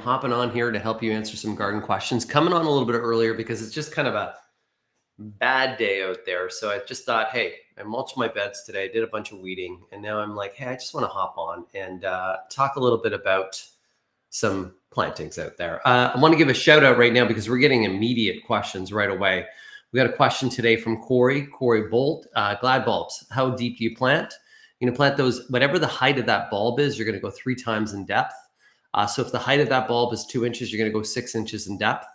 hopping on here to help you answer some garden questions. Coming on a little bit earlier because it's just kind of a bad day out there. So I just thought, hey, I mulched my beds today, did a bunch of weeding, and now I'm like, hey, I just want to hop on and talk a little bit about some plantings out there. I want to give a shout out right now because we're getting immediate questions right away. We got a question today from Corey Bolt. Glad bulbs, how deep do you plant? You're gonna plant those, whatever the height of that bulb is, you're gonna go 3 times in depth. So if the height of that bulb is 2 inches, you're gonna go 6 inches in depth.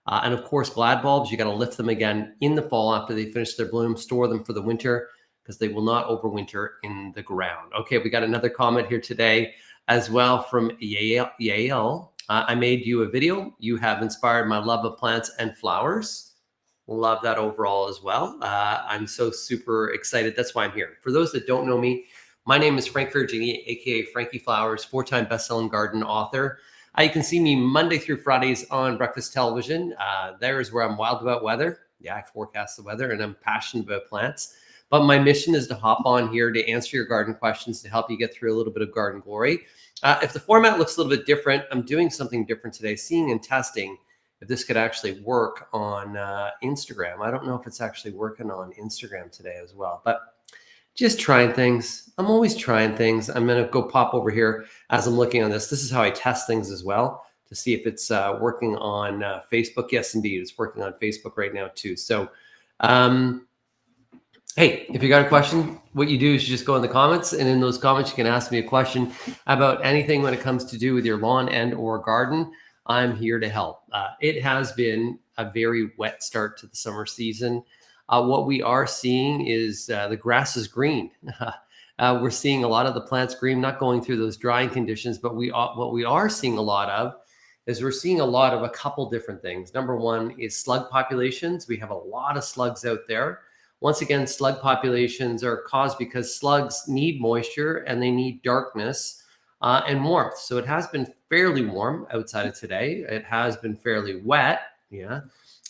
And of course, glad bulbs, you got to lift them again in the fall after they finish their bloom, store them for the winter because they will not overwinter in the ground. Okay, we got another comment here today as well from Yael. I made you a video. You have inspired my love of plants and flowers. Love that overall as well. I'm so super excited. That's why I'm here. For those that don't know me, my name is Frank Virginia, aka Frankie Flowers, 4-time best-selling garden author. You can see me Monday through Fridays on Breakfast Television. There is where I'm wild about weather. Yeah, I forecast the weather and I'm passionate about plants. But my mission is to hop on here to answer your garden questions to help you get through a little bit of garden glory. If the format looks a little bit different, I'm doing something different today, seeing and testing if this could actually work on Instagram. I don't know if it's actually working on Instagram today as well, but just trying things. I'm always trying things. I'm going to go pop over here as I'm looking on this. This is how I test things as well to see if it's working on Facebook. Yes, indeed. It's working on Facebook right now too. So, hey, if you got a question, what you do is you just go in the comments, and in those comments, you can ask me a question about anything when it comes to do with your lawn and or garden. I'm here to help. It has been a very wet start to the summer season. What we are seeing is the grass is green. We're seeing a lot of the plants green, not going through those drying conditions, but what we are seeing a lot of is we're seeing a lot of a couple different things. Number one is slug populations. We have a lot of slugs out there. Once again, slug populations are caused because slugs need moisture and they need darkness and warmth. So it has been fairly warm outside of today. It has been fairly wet. Yeah.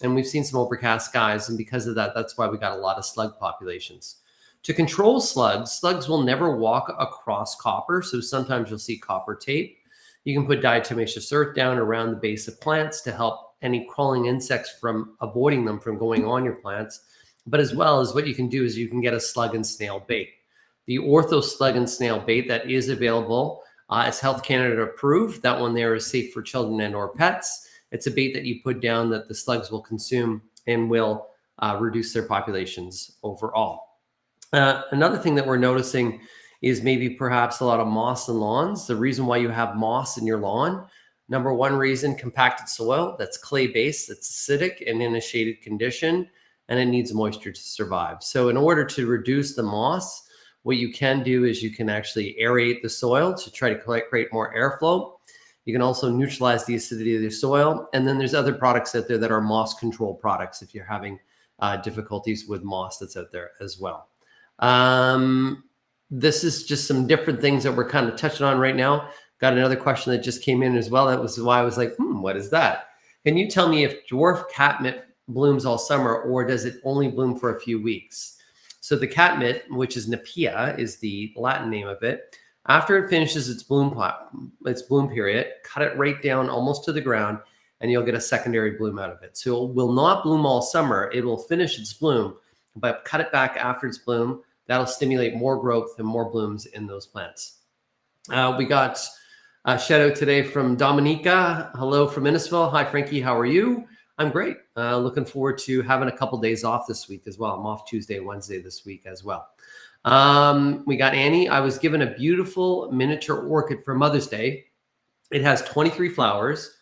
And we've seen some overcast skies. And because of that, that's why we got a lot of slug populations. To control slugs will never walk across copper. So sometimes you'll see copper tape. You can put diatomaceous earth down around the base of plants to help any crawling insects from avoiding them from going on your plants. But as well as what you can do is you can get a slug and snail bait. The Ortho slug and snail bait that is available is Health Canada approved. That one there is safe for children and or pets. It's a bait that you put down that the slugs will consume and will reduce their populations overall. Another thing that we're noticing is maybe perhaps a lot of moss in lawns. The reason why you have moss in your lawn, number one reason, compacted soil that's clay-based, that's acidic and in a shaded condition, and it needs moisture to survive. So in order to reduce the moss, what you can do is you can actually aerate the soil to try to create more airflow. You can also neutralize the acidity of the soil. And then there's other products out there that are moss control products if you're having difficulties with moss that's out there as well. This is just some different things that we're kind of touching on right now. Got another question that just came in as well. That was why I was like, what is that? Can you tell me if dwarf catnip blooms all summer or does it only bloom for a few weeks? So the catnip, which is Nepia, is the Latin name of it. After it finishes its bloom period, cut it right down almost to the ground, and you'll get a secondary bloom out of it. So it will not bloom all summer. It will finish its bloom, but cut it back after its bloom. That'll stimulate more growth and more blooms in those plants. We got a shout out today from Dominica. Hello from Innisfil. Hi, Frankie. How are you? I'm great. Looking forward to having a couple days off this week as well. I'm off Tuesday, Wednesday this week as well. We got Annie. I was given a beautiful miniature orchid for Mother's Day. It has 23 flowers.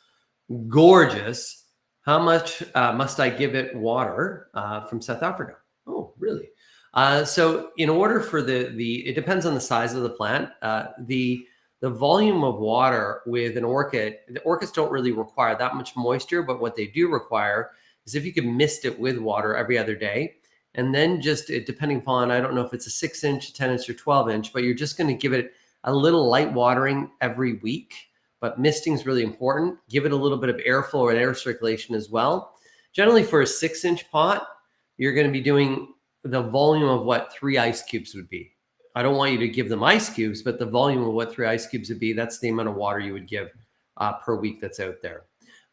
Gorgeous. How much must I give it water from South Africa? Oh, really? So in order for it depends on the size of the plant. The volume of water with an orchid, the orchids don't really require that much moisture, but what they do require is if you can mist it with water every other day, and then just depending upon, I don't know if it's a 6-inch, 10-inch, or 12-inch, but you're just going to give it a little light watering every week. But misting is really important. Give it a little bit of airflow and air circulation as well. Generally for a 6-inch pot, you're going to be doing the volume of what 3 ice cubes would be. I don't want you to give them ice cubes, but the volume of what 3 ice cubes would be, that's the amount of water you would give per week that's out there.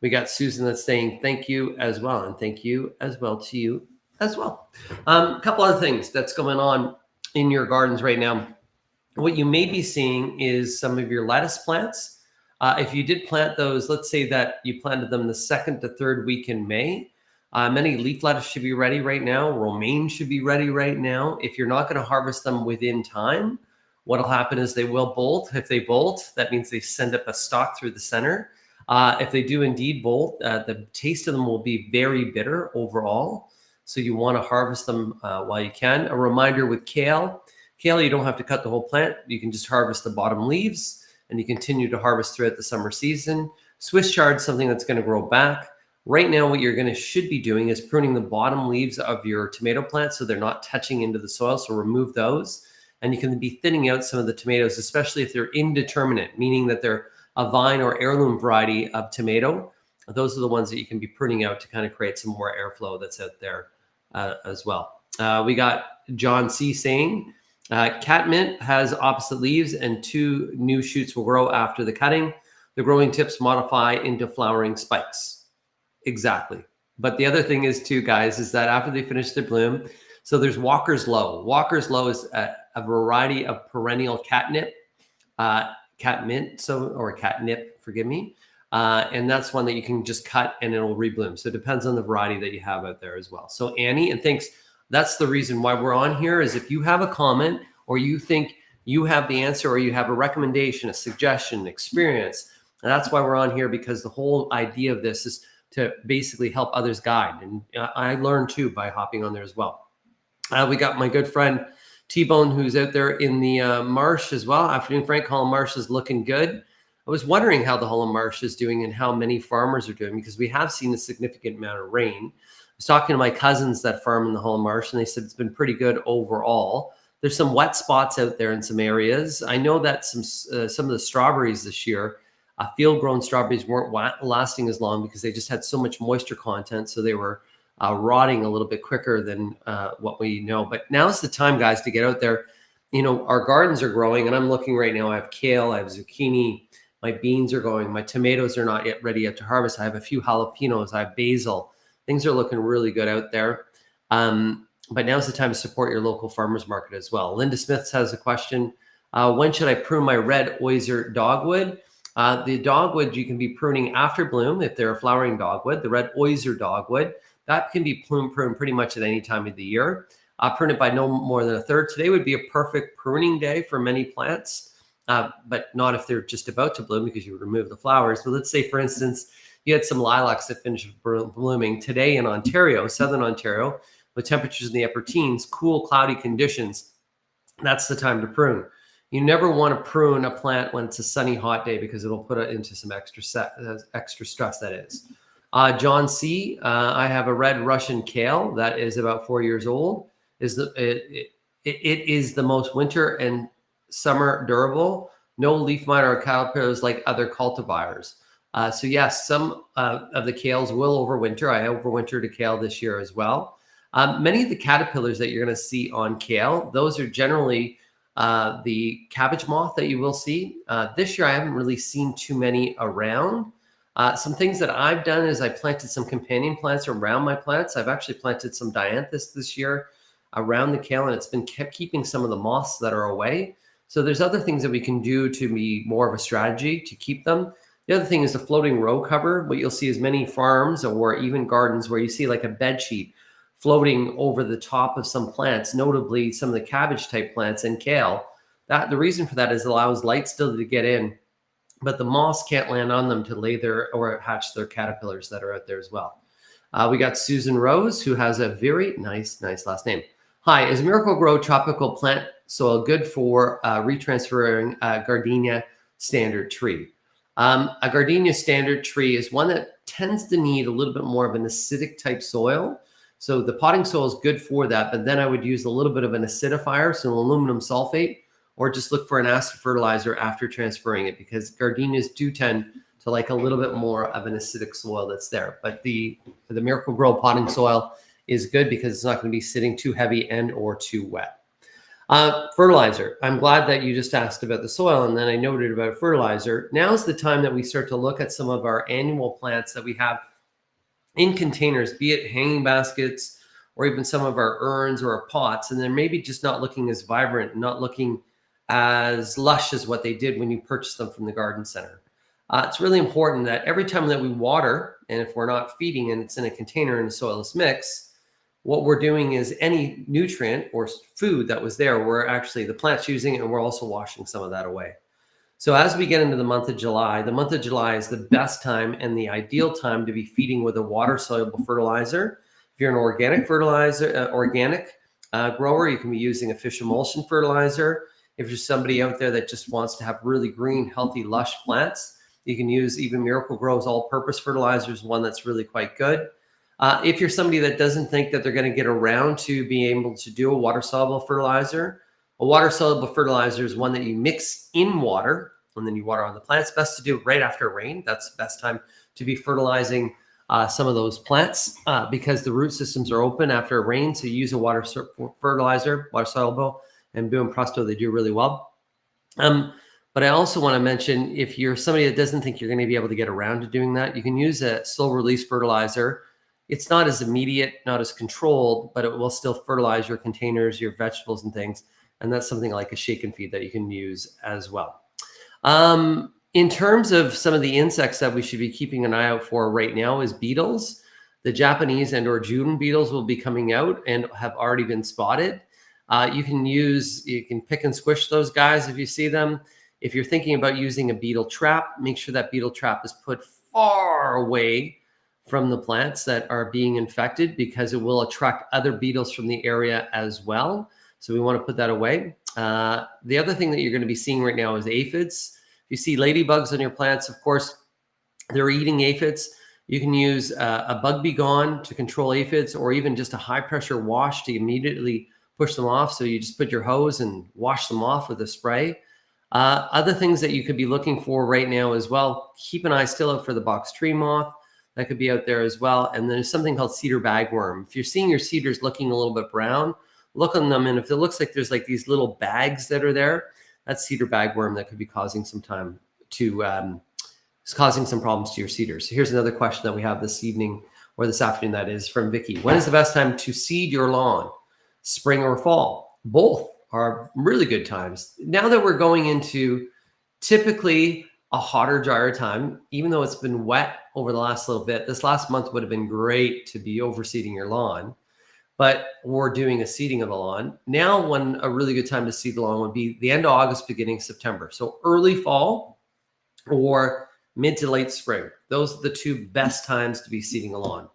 We got Susan that's saying thank you as well, and thank you as well to you as well. A couple other things that's going on in your gardens right now. What you may be seeing is some of your lettuce plants. If you did plant those, let's say that you planted them the 2nd to 3rd week in May, many leaf lettuce should be ready right now. Romaine should be ready right now. If you're not going to harvest them within time, what'll happen is they will bolt. If they bolt, that means they send up a stalk through the center. If they do indeed bolt, the taste of them will be very bitter overall. So you want to harvest them while you can. A reminder with kale, you don't have to cut the whole plant. You can just harvest the bottom leaves, and you continue to harvest throughout the summer season. Swiss chard is something that's going to grow back. Right now, what you're should be doing is pruning the bottom leaves of your tomato plant so they're not touching into the soil. So remove those, and you can be thinning out some of the tomatoes, especially if they're indeterminate, meaning that they're a vine or heirloom variety of tomato. Those are the ones that you can be pruning out to kind of create some more airflow that's out there as well. We got John C saying, catmint has opposite leaves and 2 new shoots will grow after the cutting. The growing tips modify into flowering spikes. Exactly. But the other thing is too, guys, is that after they finish their bloom, so there's Walker's Low. Walker's Low is a variety of perennial catnip, catmint, or catnip, forgive me. And that's one that you can just cut and it'll rebloom. So it depends on the variety that you have out there as well. So Annie, and thanks. That's the reason why we're on here, is if you have a comment or you think you have the answer or you have a recommendation, a suggestion, experience, and that's why we're on here, because the whole idea of this is to basically help others guide. And I learn too by hopping on there as well. We got my good friend T-Bone, who's out there in the marsh as well. Afternoon, Frank. Holland Marsh is looking good. I was wondering how the Holland Marsh is doing and how many farmers are doing, because we have seen a significant amount of rain. I was talking to my cousins that farm in the Holland Marsh, and they said it's been pretty good overall. There's some wet spots out there in some areas. I know that some of the strawberries this year, field-grown strawberries, weren't lasting as long because they just had so much moisture content, so they were rotting a little bit quicker than what we know. But now's the time, guys, to get out there. You know, our gardens are growing, and I'm looking right now. I have kale, I have zucchini, my beans are going, my tomatoes are not yet ready to harvest. I have a few jalapenos, I have basil. Things are looking really good out there. But now's the time to support your local farmers market as well. Linda Smith has a question. When should I prune my red osier dogwood? The dogwood you can be pruning after bloom if they're a flowering dogwood. The red osier dogwood, that can be pruned pretty much at any time of the year. Prune it by no more than a third. Today would be a perfect pruning day for many plants, but not if they're just about to bloom, because you would remove the flowers. But let's say, for instance, you had some lilacs that finished blooming today in Ontario, southern Ontario, with temperatures in the upper teens, cool, cloudy conditions. That's the time to prune. You never want to prune a plant when it's a sunny, hot day, because it'll put it into some extra stress, that is. John C., I have a red Russian kale that is about 4 years old. It is the most winter and summer durable. No leaf miner or caterpillars like other cultivars. So yes, some of the kales will overwinter. I overwintered a kale this year as well. Many of the caterpillars that you're going to see on kale, those are generally the cabbage moth that you will see. This year, I haven't really seen too many around. Some things that I've done is I planted some companion plants around my plants. I've actually planted some dianthus this year around the kale, and it's been keeping some of the moths that are away. So there's other things that we can do to be more of a strategy to keep them. The other thing is the floating row cover. What you'll see is many farms or even gardens where you see like a bed sheet floating over the top of some plants, notably some of the cabbage type plants and kale. The reason for that is it allows light still to get in, but the moths can't land on them to lay their or hatch their caterpillars that are out there as well. We got Susan Rose, who has a very nice last name. Hi, is Miracle-Gro tropical plant soil good for retransferring a gardenia standard tree? A gardenia standard tree is one that tends to need a little bit more of an acidic type soil. So the potting soil is good for that, but then I would use a little bit of an acidifier, so aluminum sulfate, or just look for an acid fertilizer after transferring it, because gardenias do tend to like a little bit more of an acidic soil that's there. But the Miracle-Gro potting soil is good because it's not going to be sitting too heavy and or too wet. Fertilizer. I'm glad that you just asked about the soil, and then I noted about fertilizer. Now's the time that we start to look at some of our annual plants that we have in containers, be it hanging baskets or even some of our urns or our pots, and they're maybe just not looking as vibrant, not looking as lush as what they did when you purchased them from the garden center. It's really important that every time that we water, and if we're not feeding and it's in a container in a soilless mix, what we're doing is any nutrient or food that was there, we're actually, the plant's using it, and we're also washing some of that away. So as we get into the month of July is the best time and the ideal time to be feeding with a water-soluble fertilizer. If you're an organic fertilizer, grower, you can be using a fish emulsion fertilizer. If you're somebody out there that just wants to have really green, healthy, lush plants, you can use even Miracle-Gro's all-purpose fertilizers, one that's really quite good. If you're somebody that doesn't think that they're going to get around to being able to do a water-soluble fertilizer, a water-soluble fertilizer is one that you mix in water and then you water on the plants. Best to do it right after rain. That's the best time to be fertilizing some of those plants because the root systems are open after rain. So you use a water fertilizer, water-soluble, and boom, presto, they do really well. But I also want to mention, if you're somebody that doesn't think you're going to be able to get around to doing that, you can use a slow-release fertilizer. It's not as immediate, not as controlled, but it will still fertilize your containers, your vegetables and things. And that's something like a shake and feed that you can use as well. In terms of some of the insects that we should be keeping an eye out for right now is beetles. The Japanese and or June beetles will be coming out and have already been spotted. You can pick and squish those guys if you see them. If you're thinking about using a beetle trap, make sure that beetle trap is put far away from the plants that are being infected because it will attract other beetles from the area as well. So we want to put that away. The other thing that you're going to be seeing right now is aphids. If you see ladybugs on your plants, of course, they're eating aphids. You can use a Bug B Gone to control aphids, or even just a high pressure wash to immediately push them off. So you just put your hose and wash them off with a spray. Other things that you could be looking for right now as well, keep an eye still out for the box tree moth. That could be out there as well. And there's something called cedar bagworm. If you're seeing your cedars looking a little bit brown, look on them. And if it looks like there's like these little bags that are there, that's cedar bagworm that could be causing some problems to your cedars. So here's another question that we have this evening or this afternoon, that is from Vicky. When is the best time to seed your lawn? Spring or fall? Both are really good times. Now that we're going into typically a hotter, drier time, even though it's been wet over the last little bit, this last month would have been great to be overseeding your lawn, but we're doing a seeding of the lawn. Now, when a really good time to seed the lawn would be the end of August, beginning September. So early fall or mid to late spring. Those are the two best times to be seeding a lawn.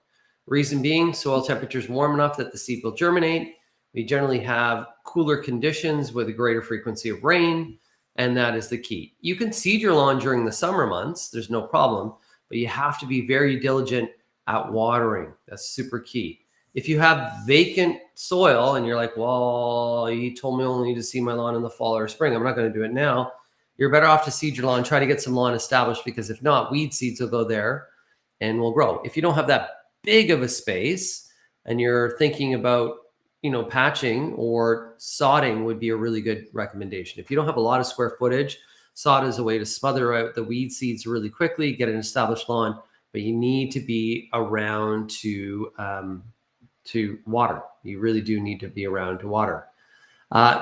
Reason being, soil temperature is warm enough that the seed will germinate. We generally have cooler conditions with a greater frequency of rain, and that is the key. You can seed your lawn during the summer months. There's no problem, but you have to be very diligent at watering. That's super key. If you have vacant soil and you're like, well, you told me only to seed my lawn in the fall or spring, I'm not going to do it now. You're better off to seed your lawn, try to get some lawn established, because if not, weed seeds will go there and will grow. If you don't have that big of a space and you're thinking about, patching or sodding, would be a really good recommendation. If you don't have a lot of square footage, sod is a way to smother out the weed seeds really quickly, get an established lawn, but you need to be around to water. You really do need to be around to water.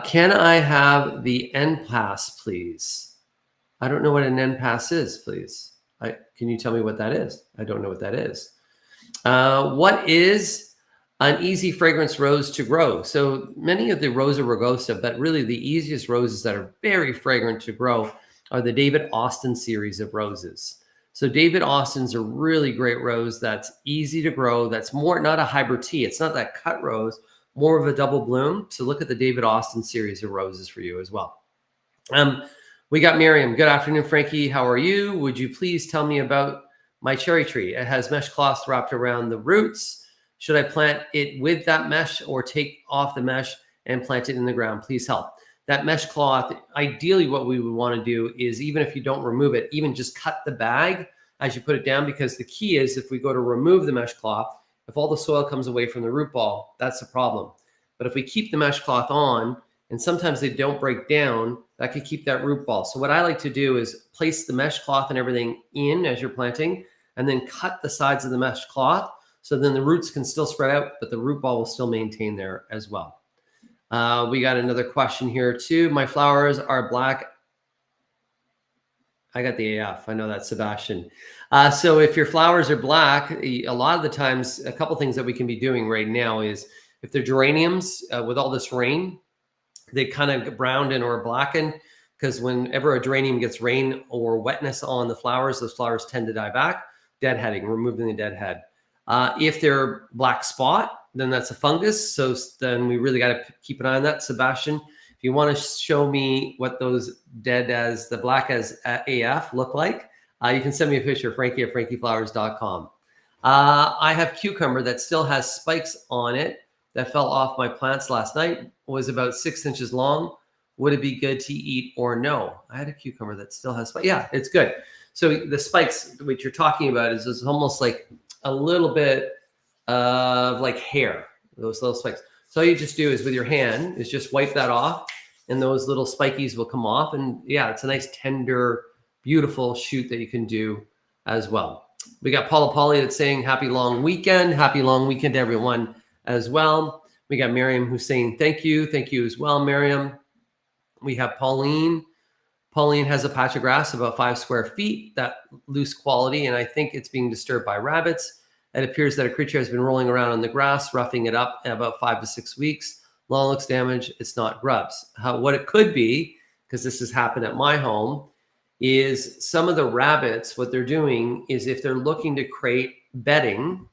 Can I have the NPAS, please? I don't know what an NPAS is, please. Can you tell me what that is? I don't know what that is. What is an easy fragrance rose to grow? So many of the Rosa rugosa, but really the easiest roses that are very fragrant to grow are the David Austin series of roses. So David Austin's a really great rose that's easy to grow. That's more not a hybrid tea. It's not that cut rose, more of a double bloom. So look at the David Austin series of roses for you as well. We got Miriam. Good afternoon, Frankie. How are you? Would you please tell me about my cherry tree? It has mesh cloths wrapped around the roots. Should I plant it with that mesh or take off the mesh and plant it in the ground? Please help. That mesh cloth, ideally what we would want to do is, even if you don't remove it, even just cut the bag as you put it down, because the key is, if we go to remove the mesh cloth, if all the soil comes away from the root ball, that's a problem. But if we keep the mesh cloth on and sometimes they don't break down, that could keep that root ball. So what I like to do is place the mesh cloth and everything in as you're planting, and then cut the sides of the mesh cloth, so then the roots can still spread out, but the root ball will still maintain there as well. We got another question here too. My flowers are black. I got the AF. I know that, Sebastian. So if your flowers are black, a lot of the times, a couple things that we can be doing right now is if they're geraniums, with all this rain, they kind of brown or blacken, because whenever a geranium gets rain or wetness on the flowers, those flowers tend to die back, deadheading, removing the deadhead. If they're black spot, then that's a fungus. So then we really got to keep an eye on that. Sebastian, if you want to show me what those the black as AF look like, you can send me a picture, Frankie at frankieflowers.com. I have cucumber that still has spikes on it that fell off my plants last night, was about 6 inches long. Would it be good to eat or no? I had a cucumber that still has spikes. Yeah, it's good. So the spikes, what you're talking about is almost like a little bit of like hair, those little spikes. So all you just do is with your hand is just wipe that off, and those little spikies will come off. And yeah, it's a nice, tender, beautiful shoot that you can do as well. We got Paula Polly that's saying happy long weekend. Happy long weekend to everyone as well. We got Miriam who's saying thank you. Thank you as well, Miriam. We have Pauline. Pauline has a patch of grass about 5 square feet, that loose quality, and I think it's being disturbed by rabbits. It appears that a creature has been rolling around on the grass, roughing it up in about 5 to 6 weeks. Lawn looks damaged. It's not grubs. What it could be, because this has happened at my home, is some of the rabbits, what they're doing is if they're looking to create bedding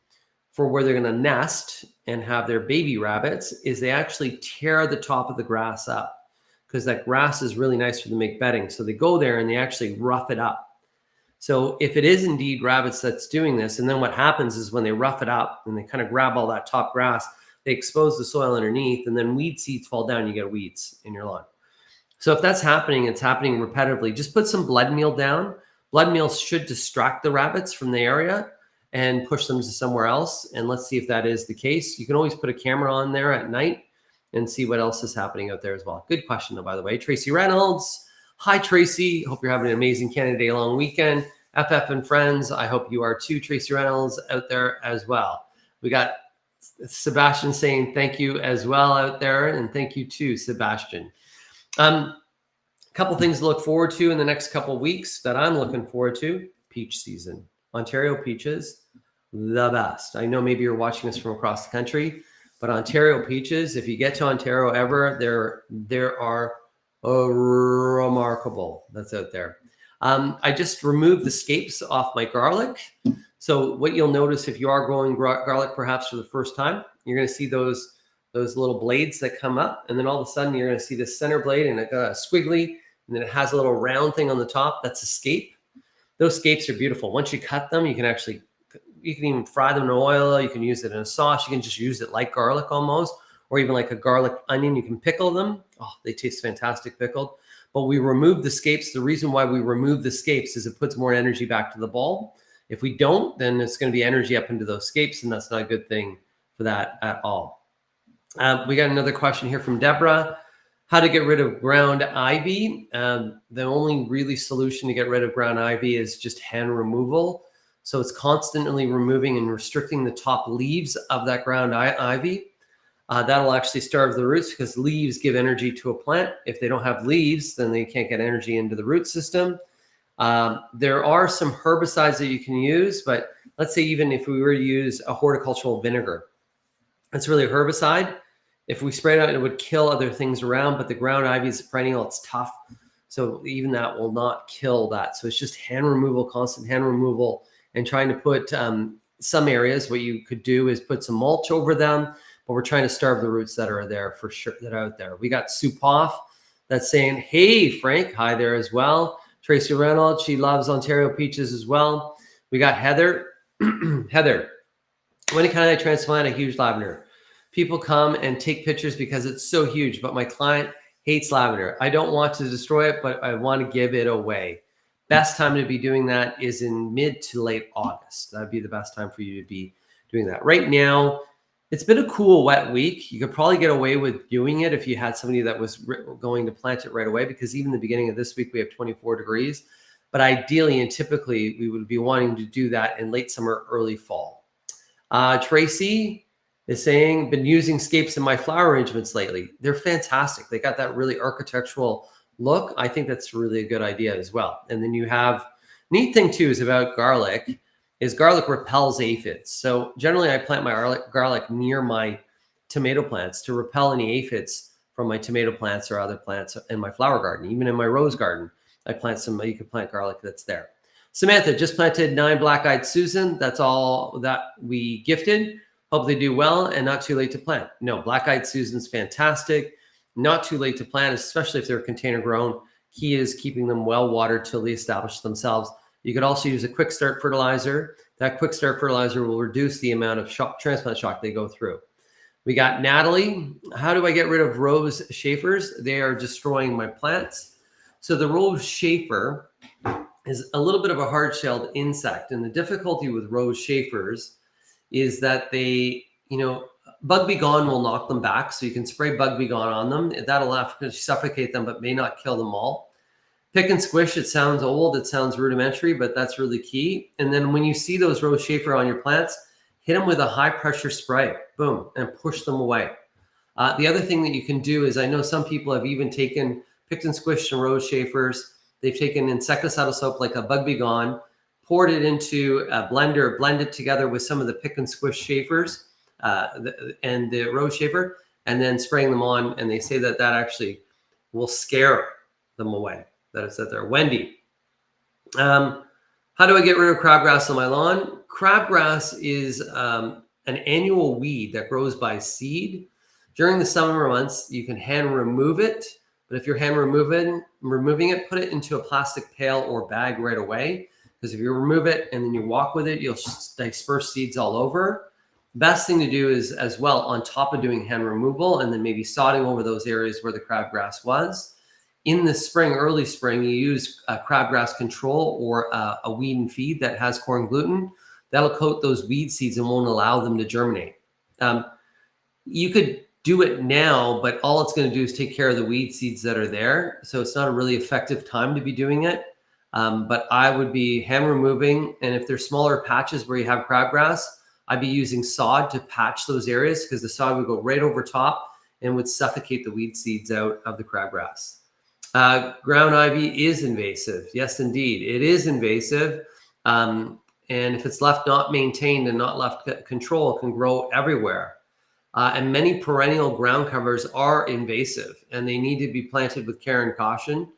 for where they're going to nest and have their baby rabbits, is they actually tear the top of the grass up, because that grass is really nice for them to make bedding. So they go there and they actually rough it up. So if it is indeed rabbits that's doing this, and then what happens is when they rough it up and they kind of grab all that top grass, they expose the soil underneath, and then weed seeds fall down, you get weeds in your lawn. So if that's happening, it's happening repetitively, just put some blood meal down. Blood meal should distract the rabbits from the area and push them to somewhere else. And let's see if that is the case. You can always put a camera on there at night and see what else is happening out there as well. Good question, though, by the way. Tracy Reynolds. Hi, Tracy. Hope you're having an amazing Canada Day long weekend. FF and friends, I hope you are too, Tracy Reynolds, out there as well. We got Sebastian saying thank you as well out there, and thank you too, Sebastian. A couple things to look forward to in the next couple of weeks that I'm looking forward to. Peach season. Ontario peaches, the best. I know maybe you're watching us from across the country, but Ontario peaches, if you get to Ontario ever, there are remarkable that's out there. I just removed the scapes off my garlic. So what you'll notice if you are growing garlic perhaps for the first time, you're going to see those little blades that come up, and then all of a sudden you're going to see this center blade, and it got a squiggly, and then it has a little round thing on the top. That's a scape. Those scapes are beautiful. Once you cut them, you can even fry them in oil. You can use it in a sauce. You can just use it like garlic almost, or even like a garlic onion. You can pickle them. Oh, they taste fantastic pickled. But we remove the scapes. The reason why we remove the scapes is it puts more energy back to the bulb. If we don't, then it's going to be energy up into those scapes, and that's not a good thing for that at all. We got another question here from Deborah. How to get rid of ground ivy. The only really solution to get rid of ground ivy is just hand removal. So it's constantly removing and restricting the top leaves of that ground ivy. That'll actually starve the roots, because leaves give energy to a plant. If they don't have leaves, then they can't get energy into the root system. There are some herbicides that you can use, but let's say even if we were to use a horticultural vinegar, it's really a herbicide. If we spray it out, it would kill other things around, but the ground ivy is perennial, it's tough. So even that will not kill that. So it's just hand removal, constant hand removal, and trying to put some areas, what you could do is put some mulch over them, but we're trying to starve the roots that are there for sure, that are out there. We got Sue Poff that's saying, hey, Frank, hi there as well. Tracy Reynolds, she loves Ontario peaches as well. We got Heather. Heather, when can I transplant a huge lavender? People come and take pictures because it's so huge, but my client hates lavender. I don't want to destroy it, but I want to give it away. Best time to be doing that is in mid to late August. That'd be the best time for you to be doing that. Right now, It's been a cool, wet week. You could probably get away with doing it if you had somebody that was going to plant it right away, because even the beginning of this week, we have 24 degrees. But ideally and typically, we would be wanting to do that in late summer, early fall. Tracy is saying, been using scapes in my flower arrangements lately. They're fantastic. They got that really architectural look. I think that's really a good idea as well. And then you have, neat thing too is about garlic, is garlic repels aphids. So generally I plant my garlic near my tomato plants to repel any aphids from my tomato plants or other plants in my flower garden. Even in my rose garden, I plant some, you can plant garlic that's there. Samantha just planted 9 black-eyed Susan. That's all that we gifted. Hope they do well and not too late to plant. No, black-eyed Susan's fantastic. Not too late to plant, especially if they're container grown. Key is keeping them well watered till they establish themselves. You could also use a quick start fertilizer. That quick start fertilizer will reduce the amount of transplant shock they go through. We got Natalie. How do I get rid of rose Schaefers? They are destroying my plants. So the rose Schaefer is a little bit of a hard-shelled insect. And the difficulty with rose Schaefers is that they, Bug Be Gone will knock them back. So you can spray Bug Be Gone on them. That'll suffocate them, but may not kill them all. Pick and squish, it sounds old, it sounds rudimentary, but that's really key. And then when you see those rose Schaefer on your plants, hit them with a high pressure spray, boom, and push them away. The other thing that you can do is, I know some people have even picked and squished some rose Schaefers. They've taken insecticidal soap like a Bug Be Gone, poured it into a blender, blend it together with some of the pick and squish Schaefers and the rose Schaefer, and then spraying them on. And they say that actually will scare them away. That is that they're Wendy. How do I get rid of crabgrass on my lawn? Crabgrass is an annual weed that grows by seed. During the summer months, you can hand remove it. But if you're hand removing it, put it into a plastic pail or bag right away. Because if you remove it and then you walk with it, you'll disperse seeds all over. Best thing to do is, as well, on top of doing hand removal and then maybe sodding over those areas where the crabgrass was, in the spring, early spring, you use crabgrass control or a weed and feed that has corn gluten. That'll coat those weed seeds and won't allow them to germinate. You could do it now, but all it's going to do is take care of the weed seeds that are there. So it's not a really effective time to be doing it. But I would be hand removing. And if there's smaller patches where you have crabgrass, I'd be using sod to patch those areas, because the sod would go right over top and would suffocate the weed seeds out of the crabgrass. Ground ivy is invasive. Yes, indeed. It is invasive. And if it's left not maintained and not left control, it can grow everywhere. And many perennial ground covers are invasive, and they need to be planted with care and caution,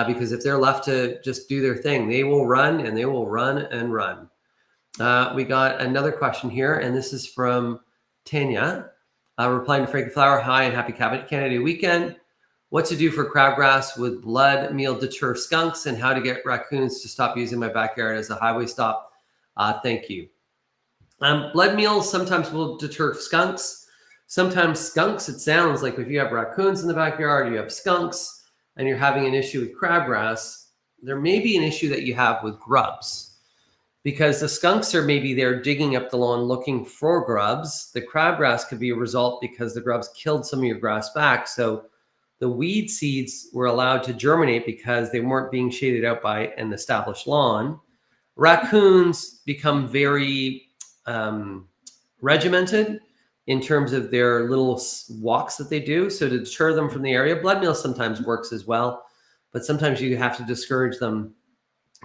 because if they're left to just do their thing, they will run and they will run and run. We got another question here, and this is from Tanya, replying to Frankie Flower. Hi, and happy Canada weekend. What to do for crabgrass with blood meal deter skunks, and how to get raccoons to stop using my backyard as a highway stop. Thank you. Blood meal sometimes will deter skunks. Sometimes skunks, it sounds like if you have raccoons in the backyard, you have skunks, and you're having an issue with crabgrass, there may be an issue that you have with grubs, because the skunks are maybe there digging up the lawn looking for grubs. The crabgrass could be a result because the grubs killed some of your grass back. So the weed seeds were allowed to germinate because they weren't being shaded out by an established lawn. Raccoons become very regimented in terms of their little walks that they do. So to deter them from the area, blood meal sometimes works as well, but sometimes you have to discourage them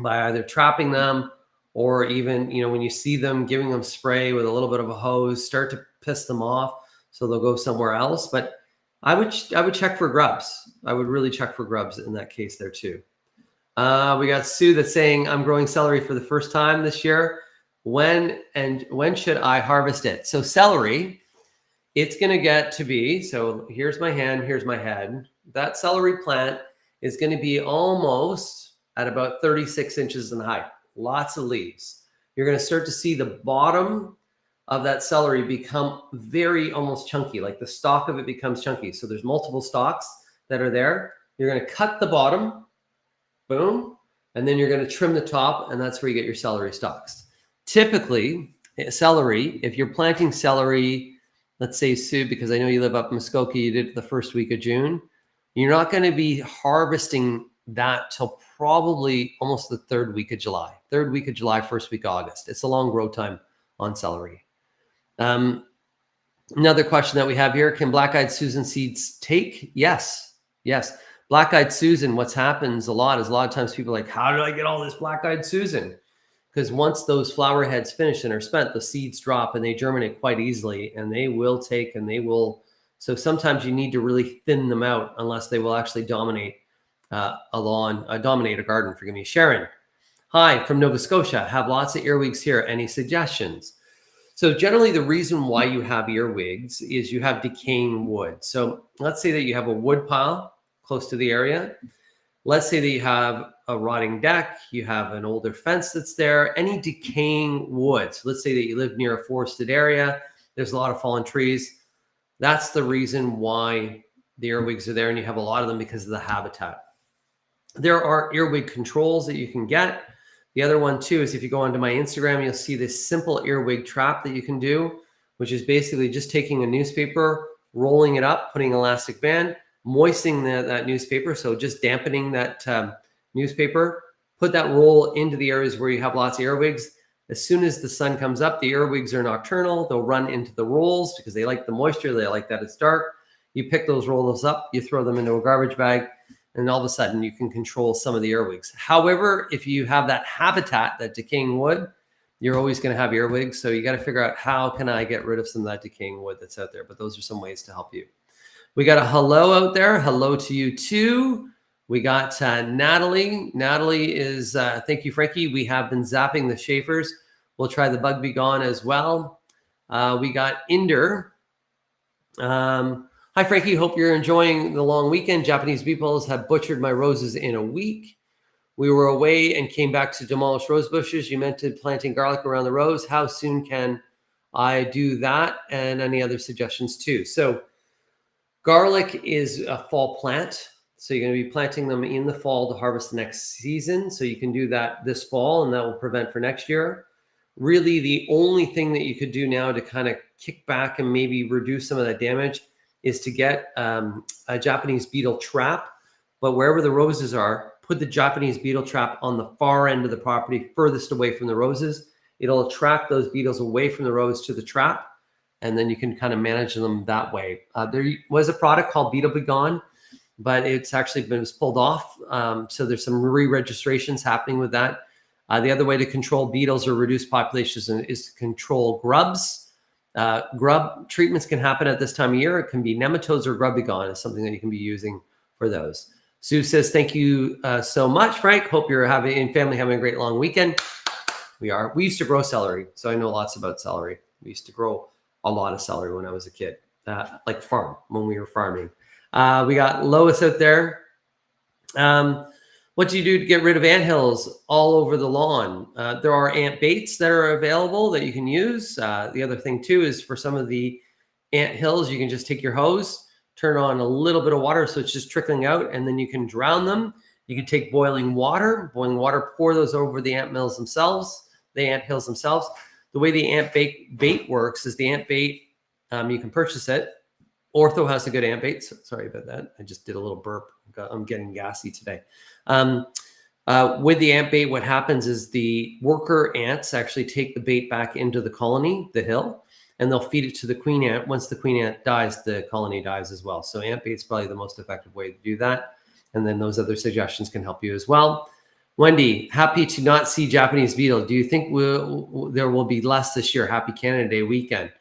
by either trapping them, or even, when you see them, giving them spray with a little bit of a hose, start to piss them off, so they'll go somewhere else. But I would check for grubs. I would really check for grubs in that case there too. We got Sue that's saying, I'm growing celery for the first time this year. When should I harvest it? So celery, it's going to get to be, so here's my hand, here's my head. That celery plant is going to be almost at about 36 inches in height. Lots of leaves. You're going to start to see the bottom of that celery become very almost chunky, like the stalk of it becomes chunky. So there's multiple stalks that are there. You're going to cut the bottom, boom, and then you're going to trim the top, and that's where you get your celery stalks. Typically, celery, if you're planting celery let's say, Sue, because I know you live up in Muskoka, you did it the first week of June. You're not going to be harvesting that till probably almost the third week of July, first week of August. It's a long grow time on celery. Another question that we have here, can Black-Eyed Susan seeds take? Yes. Black-Eyed Susan, what's happens a lot of times people are like, how do I get all this Black-Eyed Susan? Because once those flower heads finish and are spent, the seeds drop and they germinate quite easily, and they will take and they will. So sometimes you need to really thin them out unless they will actually dominate dominate a garden. Forgive me. Sharon, hi from Nova Scotia. Have lots of earwigs here. Any suggestions? So generally the reason why you have earwigs is you have decaying wood. So let's say that you have a wood pile close to the area. Let's say that you have a rotting deck, you have an older fence that's there, any decaying wood. So let's say that you live near a forested area, there's a lot of fallen trees. That's the reason why the earwigs are there, and you have a lot of them because of the habitat. There are earwig controls that you can get. The other one too is if you go onto my Instagram, you'll see this simple earwig trap that you can do, which is basically just taking a newspaper, rolling it up, putting an elastic band, moistening that newspaper, so just dampening that newspaper, put that roll into the areas where you have lots of earwigs. As soon as the sun comes up, the earwigs are nocturnal. They'll run into the rolls because they like the moisture. They like that it's dark. You pick those rolls up, you throw them into a garbage bag, and all of a sudden you can control some of the earwigs. However, if you have that habitat, that decaying wood, you're always going to have earwigs. So you got to figure out, how can I get rid of some of that decaying wood that's out there? But those are some ways to help you. We got a hello out there. Hello to you too. We got Natalie. Natalie is, thank you, Frankie. We have been zapping the Schaefers. We'll try the Bug Be Gone as well. We got Inder. Hi, Frankie. Hope you're enjoying the long weekend. Japanese beetles have butchered my roses in a week. We were away and came back to demolish rose bushes. You mentioned planting garlic around the rose. How soon can I do that? And any other suggestions too? So garlic is a fall plant. So you're going to be planting them in the fall to harvest the next season. So you can do that this fall, and that will prevent for next year. Really, the only thing that you could do now to kind of kick back and maybe reduce some of that damage is to get a Japanese beetle trap. But wherever the roses are, put the Japanese beetle trap on the far end of the property, furthest away from the roses. It'll attract those beetles away from the rose to the trap, and then you can kind of manage them that way. There was a product called Beetle Be Gone, but it's actually been pulled off. So there's some re-registrations happening with that. The other way to control beetles or reduce populations is to control grubs. Grub treatments can happen at this time of year. It can be nematodes or Grub Be Gone is something that you can be using for those. Sue says, thank you so much, Frank. Hope you're family having a great long weekend. We are. We used to grow celery, so I know lots about celery. We used to grow a lot of celery when I was a kid, like when we were farming. We got Lois out there. What do you do to get rid of anthills all over the lawn? There are ant baits that are available that you can use. The other thing too is for some of the ant hills, you can just take your hose, turn on a little bit of water so it's just trickling out, and then you can drown them. You can take boiling water, pour those over the ant hills themselves. The way the ant bait works is the ant bait, you can purchase it. Ortho has a good ant bait. Sorry about that. I just did a little burp. I'm getting gassy today. With the ant bait, what happens is the worker ants actually take the bait back into the colony, the hill, and they'll feed it to the queen ant. Once the queen ant dies, the colony dies as well. So ant bait's probably the most effective way to do that. And then those other suggestions can help you as well. Wendy, happy to not see Japanese beetle. Do you think there will be less this year? Happy Canada Day weekend.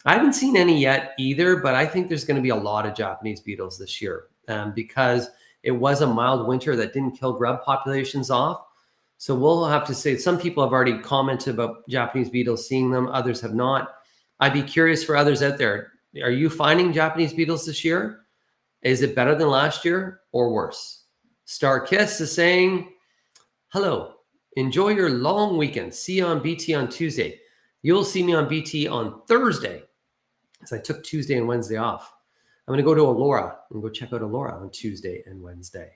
I haven't seen any yet either, but I think there's going to be a lot of Japanese beetles this year because it was a mild winter that didn't kill grub populations off. So we'll have to say, some people have already commented about Japanese beetles, seeing them, others have not. I'd be curious for others out there. Are you finding Japanese beetles this year? Is it better than last year or worse? Star Kiss is saying, hello, enjoy your long weekend. See you on BT on Tuesday. You'll see me on BT on Thursday. So I took Tuesday and Wednesday off. I'm going to go to Elora and go check out Elora on Tuesday and Wednesday.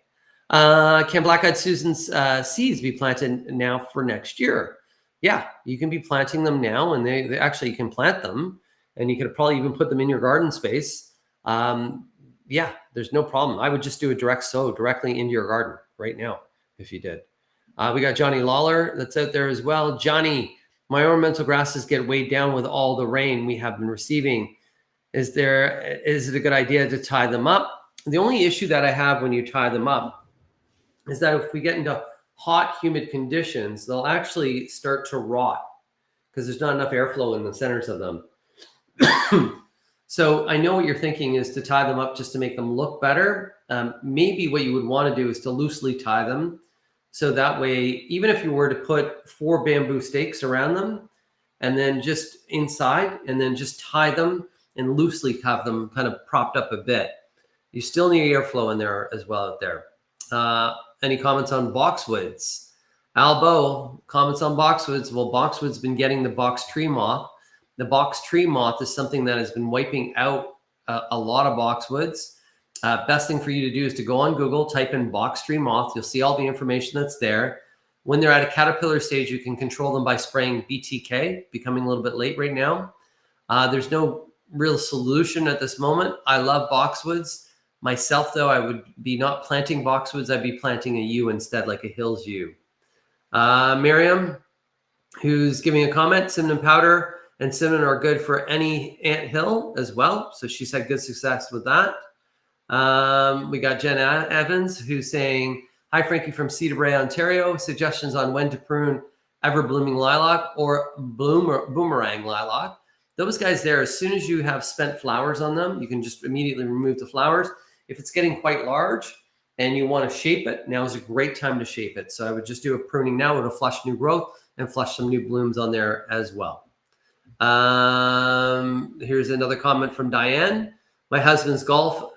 Can Black-Eyed Susan's seeds be planted now for next year? Yeah, you can be planting them now, and they actually, you can plant them and you could probably even put them in your garden space. Yeah, there's no problem. I would just do a direct sow directly into your garden right now if you did. We got Johnny Lawler that's out there as well. Johnny, my ornamental grasses get weighed down with all the rain we have been receiving. Is it a good idea to tie them up? The only issue that I have when you tie them up is that if we get into hot, humid conditions, they'll actually start to rot because there's not enough airflow in the centers of them. So I know what you're thinking is to tie them up just to make them look better. Maybe what you would want to do is to loosely tie them. So that way, even if you were to put 4 bamboo stakes around them and then just inside and then just tie them and loosely have them kind of propped up a bit, you still need airflow in there as well out there. Any comments on boxwoods? Albo, comments on boxwoods. Well, boxwood's been getting the box tree moth. The box tree moth is something that has been wiping out a lot of boxwoods. Best thing for you to do is to go on Google, type in box tree moth. You'll see all the information that's there. When they're at a caterpillar stage, you can control them by spraying BTK, becoming a little bit late right now. There's no real solution at this moment. I love boxwoods. Myself, though, I would be not planting boxwoods. I'd be planting a yew instead, like a Hills yew. Miriam, who's giving a comment, cinnamon powder and cinnamon are good for any anthill as well. So she's had good success with that. We got Jen Evans, who's saying, hi, Frankie from Cedar Brae, Ontario. Suggestions on when to prune ever-blooming lilac or boomerang lilac. Those guys there, as soon as you have spent flowers on them, you can just immediately remove the flowers. If it's getting quite large and you want to shape it, now is a great time to shape it. So I would just do a pruning now. It'll flush new growth and flush some new blooms on there as well. Here's another comment from Diane. My husband's golf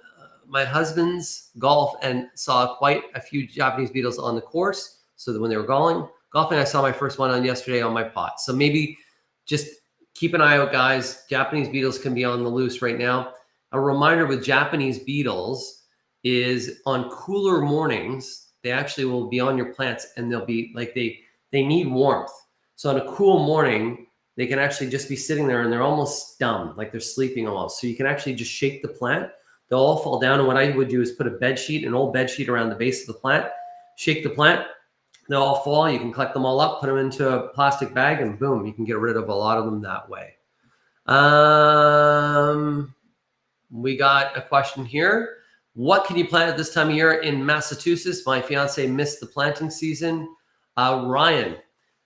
and saw quite a few Japanese beetles on the course. So that when they were golfing, I saw my first one on yesterday on my pot. So maybe just keep an eye out, guys. Japanese beetles can be on the loose right now. A reminder with Japanese beetles is on cooler mornings, they actually will be on your plants and they'll be like, they need warmth. So on a cool morning, they can actually just be sitting there and they're almost dumb, like they're sleeping almost. So you can actually just shake the plant. They'll all fall down. And what I would do is put an old bed sheet around the base of the plant, shake the plant. They'll all fall. You can collect them all up, put them into a plastic bag, and boom, you can get rid of a lot of them that way. We got a question here. What can you plant at this time of year in Massachusetts? My fiance missed the planting season. Ryan,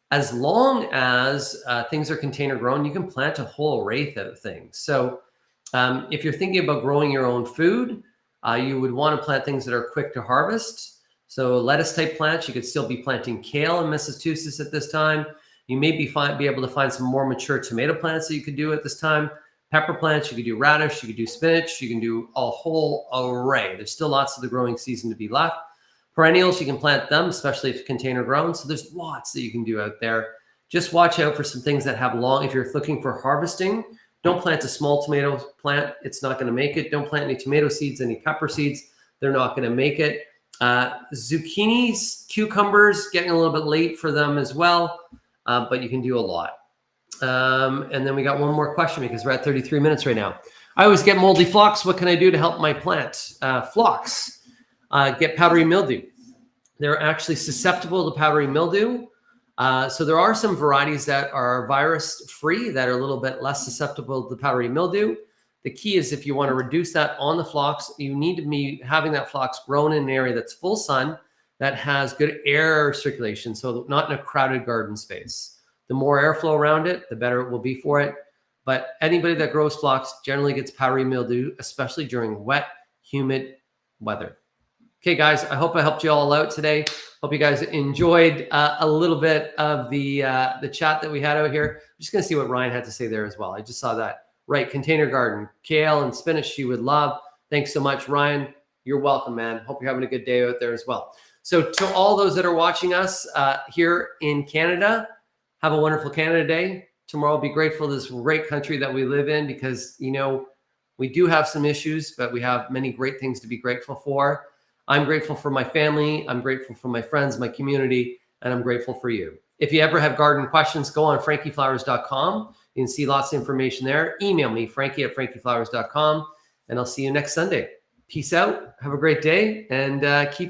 as long as things are container grown, you can plant a whole array of things. So if you're thinking about growing your own food, you would want to plant things that are quick to harvest. So lettuce type plants, you could still be planting kale in Massachusetts at this time. You may be able to find some more mature tomato plants that you could do at this time. Pepper plants, you could do radish, you could do spinach, you can do a whole array. There's still lots of the growing season to be left. Perennials, you can plant them, especially if container grown. So there's lots that you can do out there. Just watch out for some things that have if you're looking for harvesting, don't plant a small tomato plant. It's not going to make it. Don't plant any tomato seeds, any pepper seeds. They're not going to make it. Zucchinis, cucumbers, getting a little bit late for them as well, but you can do a lot. And then we got one more question because we're at 33 minutes right now. I always get moldy phlox. What can I do to help my plant? Phlox. Get powdery mildew. They're actually susceptible to powdery mildew. So there are some varieties that are virus-free that are a little bit less susceptible to powdery mildew. The key is if you want to reduce that on the phlox, you need to be having that phlox grown in an area that's full sun, that has good air circulation, so not in a crowded garden space. The more airflow around it, the better it will be for it. But anybody that grows phlox generally gets powdery mildew, especially during wet, humid weather. Okay, guys, I hope I helped you all out today. Hope you guys enjoyed a little bit of the chat that we had out here. I'm just going to see what Ryan had to say there as well. I just saw that. Right, container garden, kale and spinach you would love. Thanks so much, Ryan. You're welcome, man. Hope you're having a good day out there as well. So to all those that are watching us here in Canada, have a wonderful Canada Day. Tomorrow, be grateful to this great country that we live in because, you know, we do have some issues, but we have many great things to be grateful for. I'm grateful for my family. I'm grateful for my friends, my community, and I'm grateful for you. If you ever have garden questions, go on frankieflowers.com. You can see lots of information there. Email me, frankie@frankieflowers.com, and I'll see you next Sunday. Peace out. Have a great day, and keep